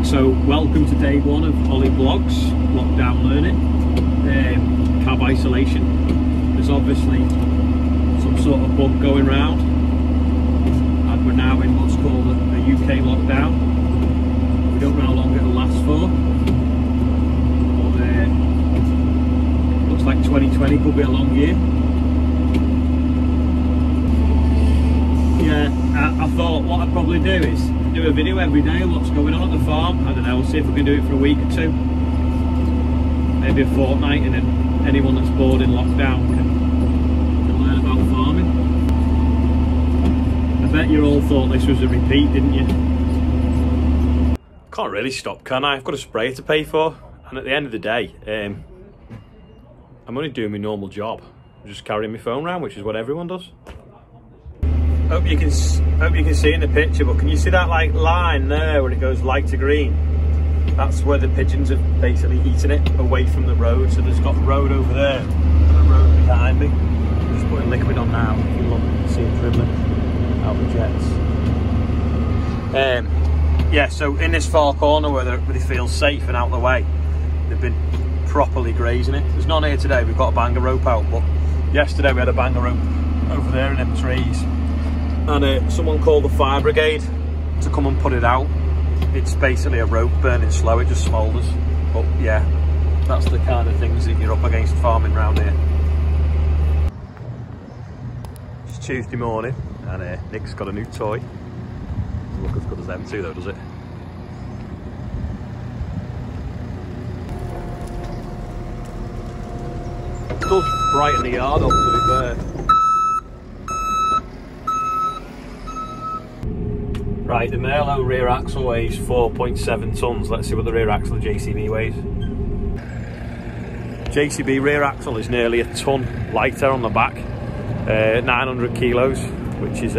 So welcome to day one of ollyblogs, lockdown learning, cab isolation. There's obviously some sort of bug going round, and we're now in what's called a UK lockdown. We don't know how long it'll last for, but looks like 2020 could be a long year. Yeah, I thought what I'd probably do is do a video every day of what's going on at the farm. I don't know, we'll see if we can do it for a week or two, maybe a fortnight, and then anyone that's bored in lockdown can learn about farming. I bet you all thought this was a repeat, didn't you? Can't really stop, can I? I've got a sprayer to pay for, and at the end of the day, I'm only doing my normal job. I'm just carrying my phone around, which is what everyone does. Hope you can see in the picture, but can you see that like line there where it goes light to green? That's where the pigeons have basically eaten it away from the road. So there's got the road over there and the road behind me. I'm just putting liquid on now. If you look, you can see it dribbling out the jets. Yeah, so in this far corner where everybody feels safe and out of the way, they've been properly grazing it. There's none here today. We've got a banger rope out, but yesterday we had a banger rope over there in them trees. And someone called the fire brigade to come and put it out. It's basically a rope burning slow, it just smoulders. But yeah, that's the kind of things that you're up against farming around here. It's Tuesday morning and Nick's got a new toy. Doesn't look as good as them two though, does it? It does brighten the yard up, to be fair. Right, the Merlo rear axle weighs 4.7 tonnes. Let's see what the rear axle of JCB weighs. JCB rear axle is nearly a tonne lighter on the back, 900 kilos, which is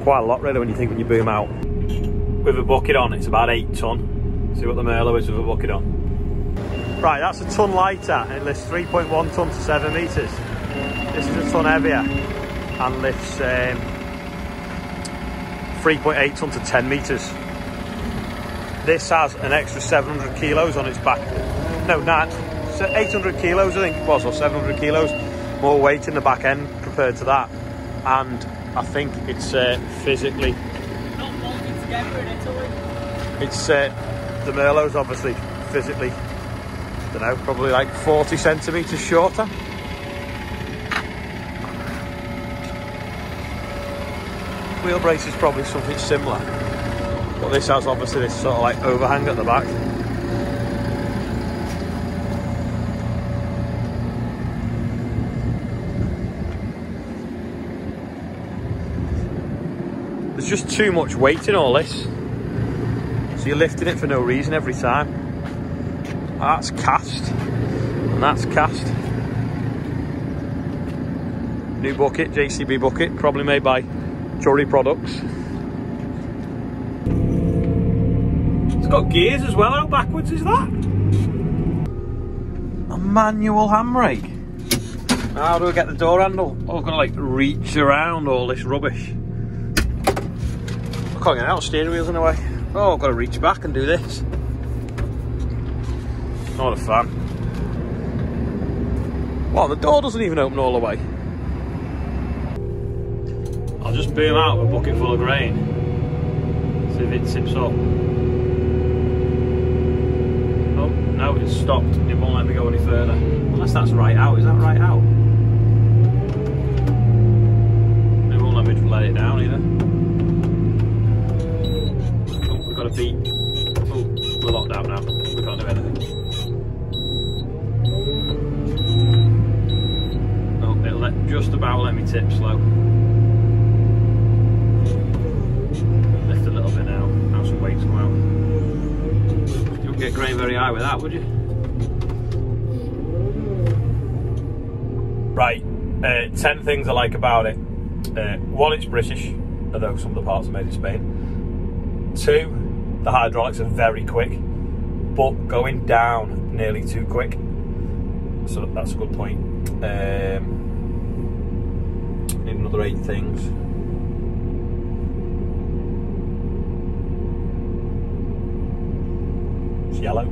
quite a lot really when you boom out. With a bucket on, it's about 8 tonne. See what the Merlo is with a bucket on. Right, that's a tonne lighter and it lifts 3.1 tonne to 7 metres. This is a tonne heavier and lifts 3.8 tonne to 10 metres. This has an extra 700 kilos on its back. No, 800 kilos I think it was, or 700 kilos more weight in the back end compared to that. And I think it's physically... Not bolted together in Italy. It's, the Merlot's obviously physically, I don't know, probably like 40 centimetres shorter. Wheel brace is probably something similar, but this has obviously this sort of like overhang at the back. There's just too much weight in all this, so you're lifting it for no reason every time. That's cast, and that's cast. New bucket, JCB bucket, probably made by Curry products. It's got gears as well. How backwards is that? A manual handbrake. How do I get the door handle? Oh, I've got to like reach around all this rubbish. I can't get out, steering wheel's in the way. Oh, I've got to reach back and do this. Not a fan. Well, the door doesn't even open all the way. I'll just boom out with a bucket full of grain, see if it tips up. Oh, no, it's stopped. It won't let me go any further. Unless that's right out. Is that right out? It won't let me let it down either. Oh, we've got a beep. Oh, we're locked out now. We can't do anything. Oh, it'll just about let me tip slow. Get grain very high with that, would you? Right, 10 things I like about it. One, it's British, although some of the parts are made in Spain. 2, the hydraulics are very quick, but going down nearly too quick. So that's a good point. Need another 8 things. It's yellow.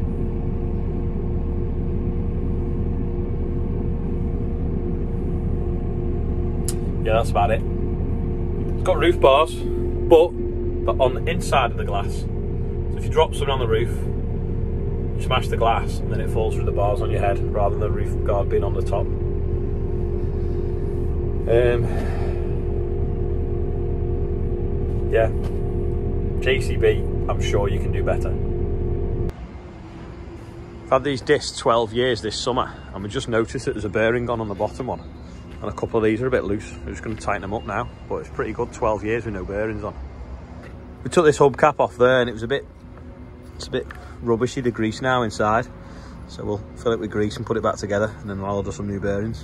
Yeah, that's about it. It's got roof bars, but on the inside of the glass. So if you drop something on the roof, you smash the glass and then it falls through the bars on your head rather than the roof guard being on the top. Yeah, JCB, I'm sure you can do better. I've had these discs 12 years this summer, and we just noticed that there's a bearing gone on the bottom one, and a couple of these are a bit loose. We're just going to tighten them up now, but it's pretty good. 12 years with no bearings on. We took this hubcap off there, and it's a bit rubbishy, the grease now inside, so we'll fill it with grease and put it back together, and then I'll order some new bearings.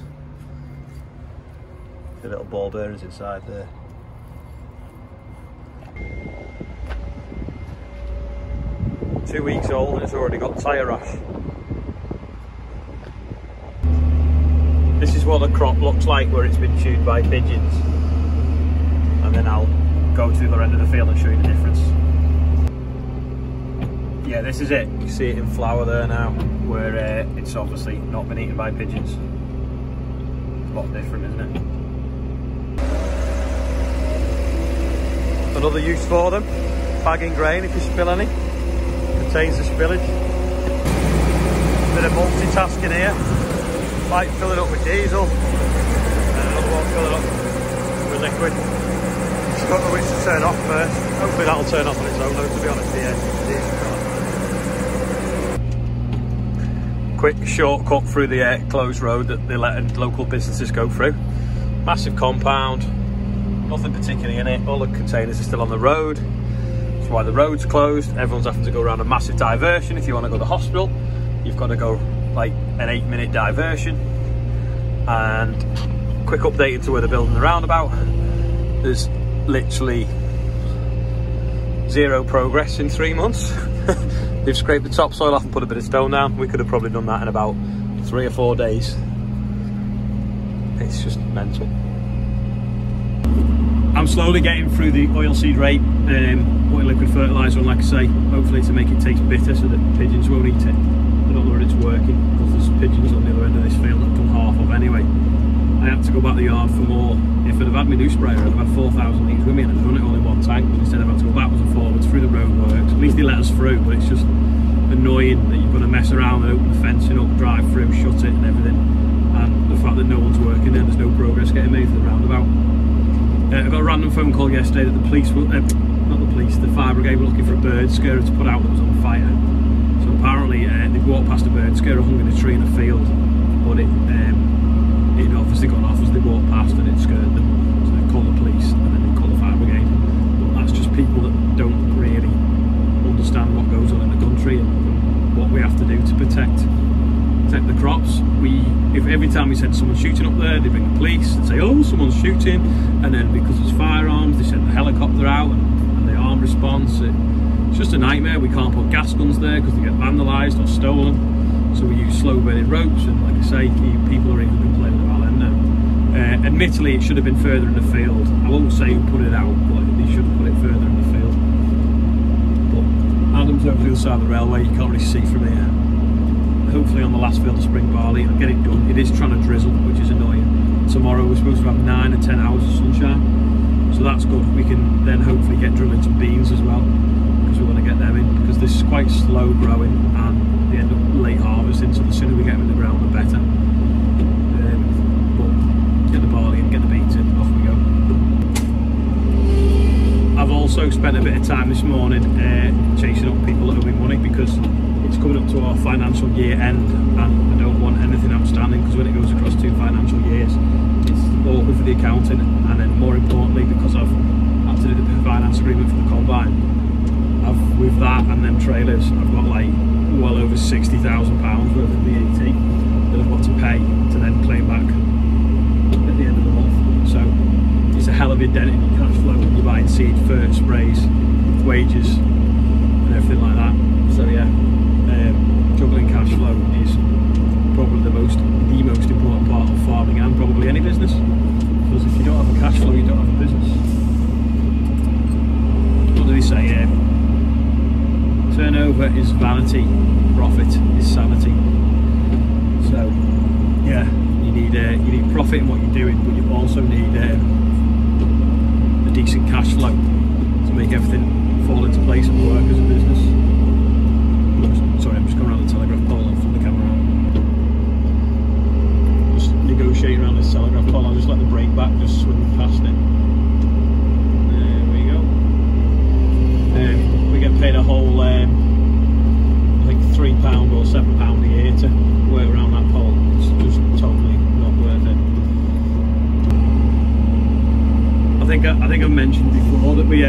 The little ball bearings inside there. Two weeks old and it's already got tyre rash. This is what the crop looks like where it's been chewed by pigeons, and then I'll go to the other end of the field and show you the difference. Yeah, this is it. You see it in flower there now, where it's obviously not been eaten by pigeons. It's a lot different, isn't it? Another use for them, bagging grain if you spill any. Contains the spillage. Bit of multitasking here. Like fill it up with diesel, and another one fill it up with liquid. Just don't know which to turn off first. Hopefully that'll turn off on its own though, to be honest. Quick shortcut through the closed road that they let local businesses go through. Massive compound, nothing particularly in it. All the containers are still on the road. That's why the road's closed. Everyone's having to go around a massive diversion. If you want to go to the hospital, you've got to go like an 8-minute diversion. And quick update into where they're building the roundabout. There's literally zero progress in 3 months. They've scraped the topsoil off and put a bit of stone down. We could have probably done that in about 3 or 4 days. It's just mental. I'm slowly getting through the oilseed rape, putting liquid fertiliser on, like I say, hopefully to make it taste bitter so that pigeons won't eat it. I don't know whether it's working, because there's pigeons on the other end of this field that I've done half of anyway. I had to go back to the yard for more. If I'd have had my new sprayer, I'd have had 4,000 litres with me and I'd run it all in one tank, but instead I've had to go backwards and forwards through the roadworks. At least they let us through, but it's just annoying that you've got to mess around and open the fencing up, drive through, shut it and everything. And the fact that no one's working there, there's no progress getting made to the roundabout. I got a random phone call yesterday that the police were, not the police, the fire brigade were looking for a bird scarer to put out that was on fire. So apparently they walked past a bird scarer hung in a tree in a field, but it obviously got off as they walked past and it scared them. So they called the police and then they called the fire brigade. But that's just people that don't really understand what goes on in the country and what we have to do to protect the crops. If every time we send someone shooting up there, they bring the police and say, oh, someone's shooting, and then because there's firearms, they send the helicopter out and the armed response. It's just a nightmare. We can't put gas guns there because they get vandalised or stolen. So we use slow-bedded ropes, and like I say, people are even complaining about them now. Admittedly, it should have been further in the field. I won't say who put it out, but they should have put it further in the field. But Adam's over the other side of the railway, you can't really see from here. Hopefully on the last field of spring barley, I'll get it done. It is trying to drizzle, which is annoying. Tomorrow we're supposed to have 9 or 10 hours of sunshine, so that's good. We can then hopefully get drilling some beans as well, because we want to get them in, because this is quite slow growing and they end up late harvesting, so the sooner we get them in the ground the better. But get the barley and get the beans in, off we go. I've also spent a bit of time this morning chasing up people that owe me money, because it's coming up to our financial year end and I don't want anything outstanding, because when it goes across 2 financial years it's awkward for the accounting, and then more importantly because I've had to do the finance agreement for the combine, with that and them trailers I've got like well over £60,000 worth of VAT that I've got to pay to then claim back at the end of the month. So it's a hell of a dent in your cash flow when you're buying seed, fertilizer, sprays, wages and everything like that. So yeah, juggling cash flow is probably the most important part of farming and probably any business, because if you don't have a cash flow you don't have a business. What do they say? Turnover over is vanity, profit is sanity. So yeah, you need profit in what you're doing, but you also need a decent cash flow to make everything fall into place and work as a business. Sorry, I'm just going around the telegraph pole and flip the camera out. Just negotiating around this telegraph pole. I'll just let the brake back just swing past it. There we go. We get paid a whole I think £3 or £7 a year to work around that pole. It's just totally not worth it. I think I've mentioned before that we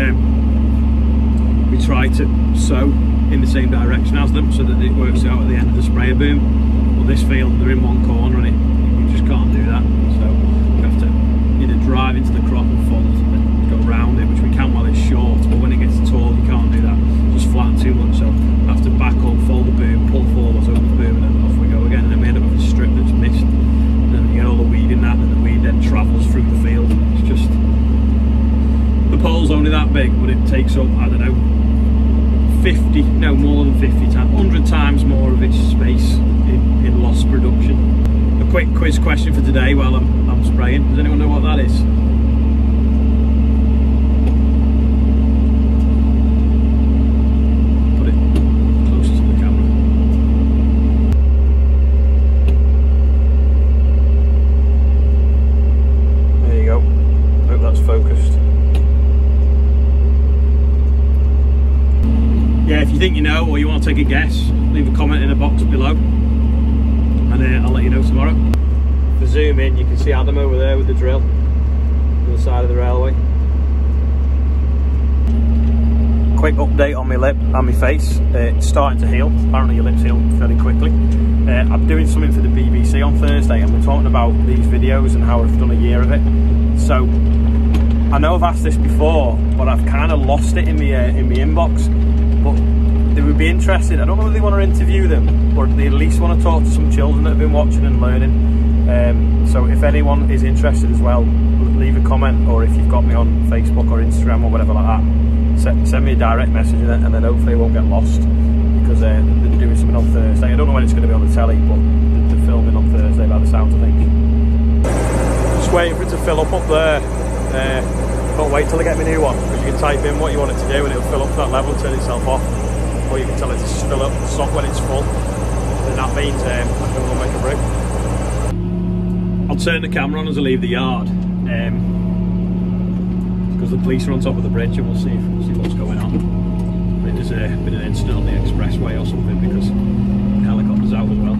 try to sow in the same direction as them so that it works out at the end of the sprayer boom. Well, this field, they're in one corner and you just can't do that. So you have to either drive into the crop and fold and go round it, which we can while it's short, but when it gets tall you can't do that. It's just flatten too much, so we have to back up, fold the boom, pull forward, open the boom, and then off we go again. And then we end up with a strip that's missed. And then you get all the weed in that, and the weed then travels through the field. It's just, the pole's only that big, but it takes up, I don't know, 50, no, more than 50 times, 100 times more of its space in lost production. A quick quiz question for today while I'm spraying. Does anyone know what that is? Put it closer to the camera. There you go. Hope that's focused. Yeah, if you think you know or you want to take a guess, leave a comment in the box below and I'll let you know tomorrow. If I zoom in, you can see Adam over there with the drill on the side of the railway. Quick update on my lip and my face. It's starting to heal. Apparently your lips heal fairly quickly. I'm doing something for the BBC on Thursday and we're talking about these videos and how I've done a year of it. So I know I've asked this before, but I've kind of lost it in my inbox. But they would be interested. I don't know if they want to interview them, or they at least want to talk to some children that have been watching and learning. So if anyone is interested as well, leave a comment, or if you've got me on Facebook or Instagram or whatever like that, send me a direct message and then hopefully it won't get lost, because they're doing something on Thursday. I don't know when it's going to be on the telly, but they're filming on Thursday by the sounds of things. Just waiting for it to fill up there. Can't wait till I get my new one, because you can type in what you want it to do and it'll fill up to that level and turn itself off, or you can tell it to fill up the stock when it's full, and that means I will make a break. I'll turn the camera on as I leave the yard, because the police are on top of the bridge and we'll see what's going on. I think there's been an incident on the expressway or something, because the helicopter's out as well.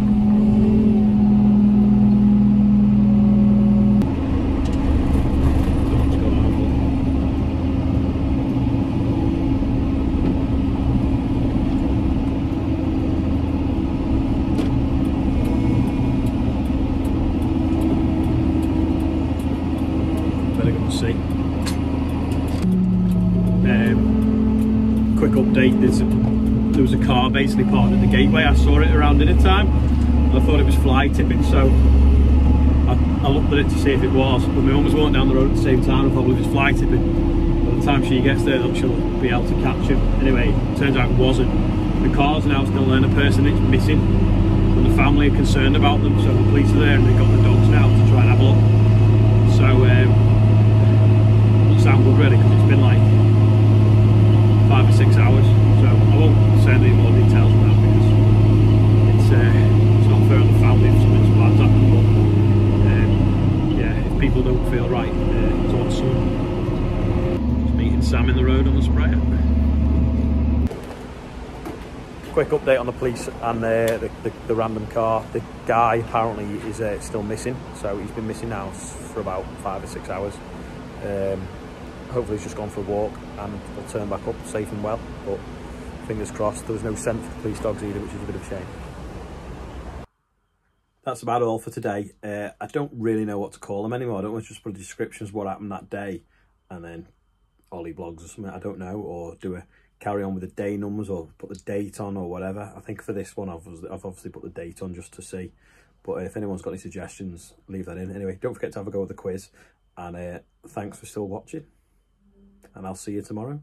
Quick update, there was a car basically parked at the gateway. I saw it around dinner time and I thought it was fly tipping, so I looked at it to see if it was, but my mum was walking down the road at the same time. I thought, well, if it's fly tipping, by the time she gets there she'll be able to catch him. Anyway, it turns out it wasn't. The car's now still there and the person is missing, and the family are concerned about them, so the police are there and they've got the dogs now to try and have a look. So doesn't sound good really, because it's been like 5 or 6 hours, so I won't say any more details on that, because it's not fair on the family if something's bad's happened. But yeah, if people don't feel right, talk to someone. Just meeting Sam in the road on the sprayer. Quick update on the police and the random car. The guy apparently is still missing, so he's been missing now for about 5 or 6 hours. Hopefully he's just gone for a walk and will turn back up safe and well, but fingers crossed. There was no scent for the police dogs either, which is a bit of a shame. That's about all for today. I don't really know what to call them anymore. I don't want to just put descriptions of what happened that day and then ollyblogs or something, I don't know, or do a carry on with the day numbers or put the date on or whatever. I think for this one I've obviously put the date on just to see, but if anyone's got any suggestions, leave that in. Anyway, don't forget to have a go with the quiz, and thanks for still watching, and I'll see you tomorrow.